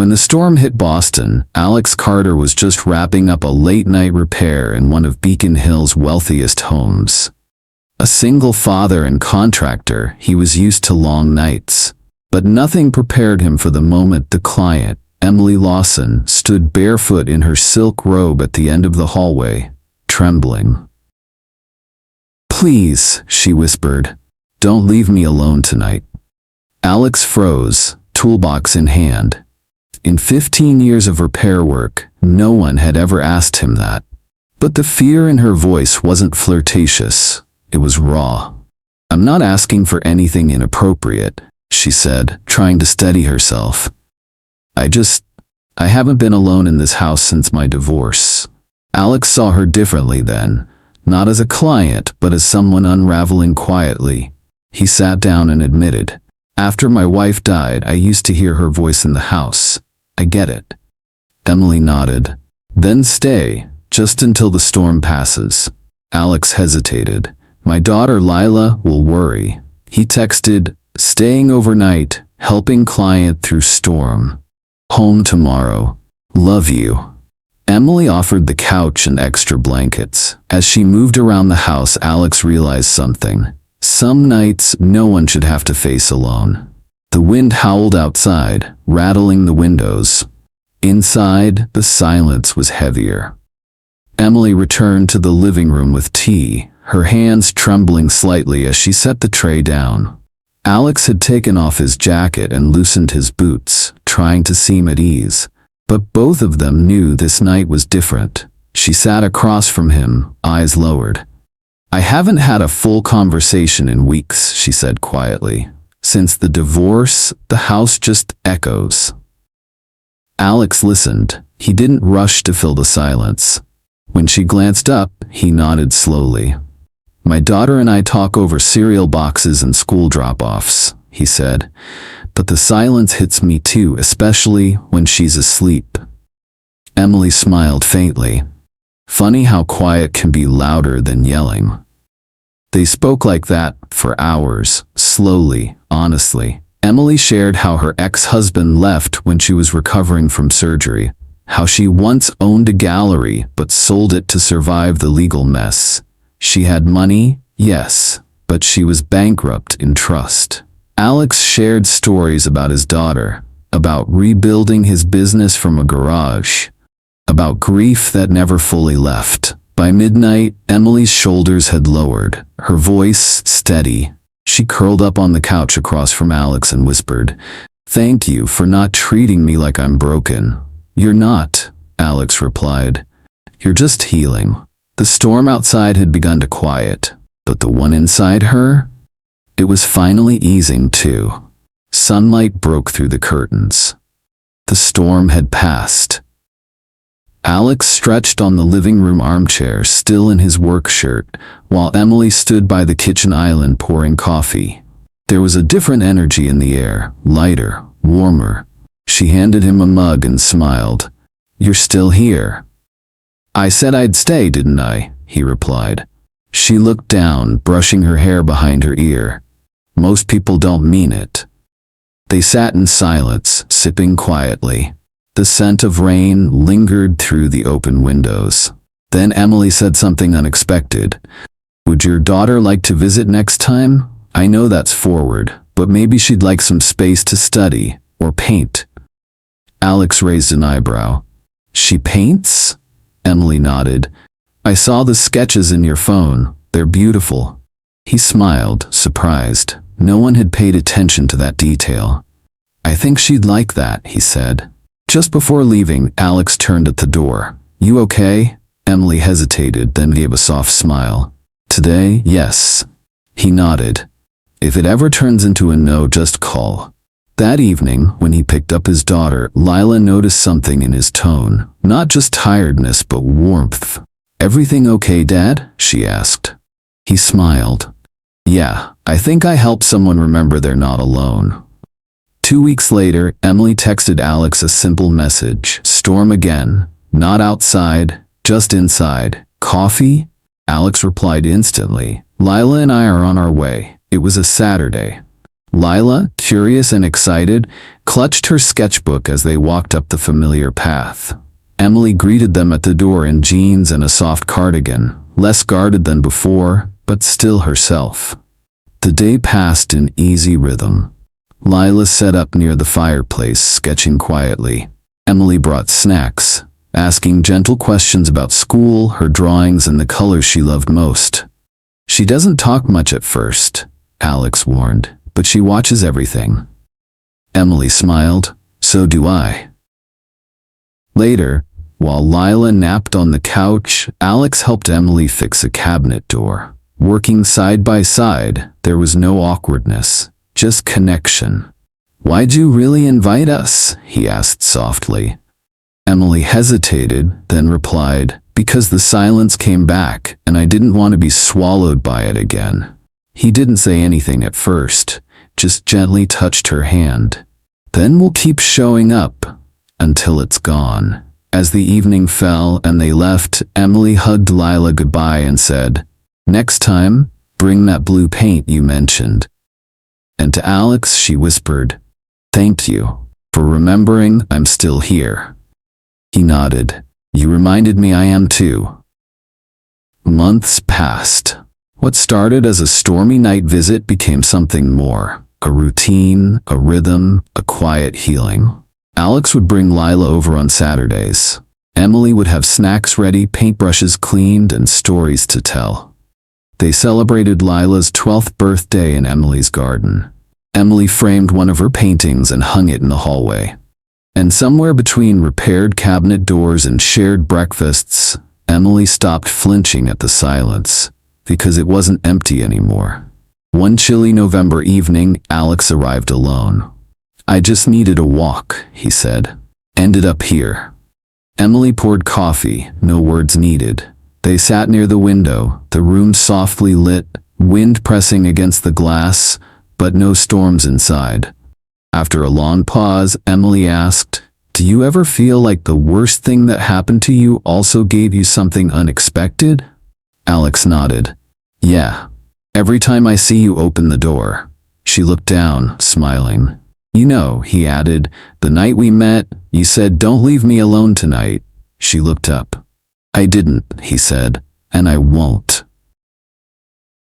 When the storm hit Boston, Alex Carter was just wrapping up a late-night repair in one of Beacon Hill's wealthiest homes. A single father and contractor, he was used to long nights. But nothing prepared him for the moment the client, Emily Lawson, stood barefoot in her silk robe at the end of the hallway, trembling. "Please," she whispered, "don't leave me alone tonight." Alex froze, toolbox in hand. In 15 years of repair work, no one had ever asked him that. But the fear in her voice wasn't flirtatious, it was raw. "I'm not asking for anything inappropriate," she said, trying to steady herself. I haven't been alone in this house since my divorce." Alex saw her differently then, not as a client, but as someone unraveling quietly. He sat down and admitted, "After my wife died, I used to hear her voice in the house. I get it." Emily nodded. "Then stay, just until the storm passes." Alex hesitated. "My daughter Lila will worry." He texted, "Staying overnight, helping client through storm. Home tomorrow. Love you." Emily offered the couch and extra blankets. As she moved around the house, Alex realized something. Some nights, no one should have to face alone. The wind howled outside, rattling the windows. Inside, the silence was heavier. Emily returned to the living room with tea, her hands trembling slightly as she set the tray down. Alex had taken off his jacket and loosened his boots, trying to seem at ease. But both of them knew this night was different. She sat across from him, eyes lowered. "I haven't had a full conversation in weeks," she said quietly. "Since the divorce, the house just echoes." Alex listened. He didn't rush to fill the silence. When she glanced up, he nodded slowly. "My daughter and I talk over cereal boxes and school drop-offs," he said. "But the silence hits me too, especially when she's asleep." Emily smiled faintly. Funny how quiet can be louder than yelling. They spoke like that for hours, slowly, honestly. Emily shared how her ex-husband left when she was recovering from surgery, how she once owned a gallery but sold it to survive the legal mess. She had money, yes, but she was bankrupt in trust. Alex shared stories about his daughter, about rebuilding his business from a garage, about grief that never fully left. By midnight, Emily's shoulders had lowered, her voice steady. She curled up on the couch across from Alex and whispered, "Thank you for not treating me like I'm broken." "You're not," Alex replied. "You're just healing." The storm outside had begun to quiet, but the one inside her? It was finally easing too. Sunlight broke through the curtains. The storm had passed. Alex stretched on the living room armchair, still in his work shirt, while Emily stood by the kitchen island pouring coffee. There was a different energy in the air, lighter, warmer. She handed him a mug and smiled. "You're still here." "I said I'd stay, didn't I?" he replied. She looked down, brushing her hair behind her ear. "Most people don't mean it." They sat in silence, sipping quietly. The scent of rain lingered through the open windows. Then Emily said something unexpected. "Would your daughter like to visit next time? I know that's forward, but maybe she'd like some space to study, or paint." Alex raised an eyebrow. "She paints?" Emily nodded. "I saw the sketches in your phone. They're beautiful." He smiled, surprised. No one had paid attention to that detail. "I think she'd like that," he said. Just before leaving, Alex turned at the door. "You okay?" Emily hesitated, then gave a soft smile. "Today, yes." He nodded. "If it ever turns into a no, just call." That evening, when he picked up his daughter, Lila noticed something in his tone. Not just tiredness, but warmth. "Everything okay, Dad?" she asked. He smiled. "Yeah, I think I helped someone remember they're not alone." 2 weeks later, Emily texted Alex a simple message. "Storm again. Not outside, just inside. Coffee?" Alex replied instantly. "Lila and I are on our way." It was a Saturday. Lila, curious and excited, clutched her sketchbook as they walked up the familiar path. Emily greeted them at the door in jeans and a soft cardigan, less guarded than before, but still herself. The day passed in easy rhythm. Lila sat up near the fireplace, sketching quietly. Emily brought snacks, asking gentle questions about school, her drawings, and the colors she loved most. "She doesn't talk much at first," Alex warned, "but she watches everything." Emily smiled. "So do I." Later, while Lila napped on the couch, Alex helped Emily fix a cabinet door. Working side by side, there was no awkwardness, just connection. "Why'd you really invite us?" he asked softly. Emily hesitated, then replied, "Because the silence came back, and I didn't want to be swallowed by it again." He didn't say anything at first, just gently touched her hand. "Then we'll keep showing up, until it's gone." As the evening fell and they left, Emily hugged Lila goodbye and said, "Next time, bring that blue paint you mentioned." And to Alex she whispered, "Thank you for remembering I'm still here." He nodded. "You reminded me I am too." Months passed. What started as a stormy night visit became something more. A routine, a rhythm, a quiet healing. Alex would bring Lila over on Saturdays. Emily would have snacks ready, paintbrushes cleaned, and stories to tell. They celebrated Lila's 12th birthday in Emily's garden. Emily framed one of her paintings and hung it in the hallway. And somewhere between repaired cabinet doors and shared breakfasts, Emily stopped flinching at the silence, because it wasn't empty anymore. One chilly November evening, Alex arrived alone. "I just needed a walk," he said. "Ended up here." Emily poured coffee, no words needed. They sat near the window, the room softly lit, wind pressing against the glass, but no storms inside. After a long pause, Emily asked, "Do you ever feel like the worst thing that happened to you also gave you something unexpected?" Alex nodded. "Yeah. Every time I see you open the door." She looked down, smiling. "You know," he added, "the night we met, you said, 'Don't leave me alone tonight.'" She looked up. "I didn't," he said, "and I won't."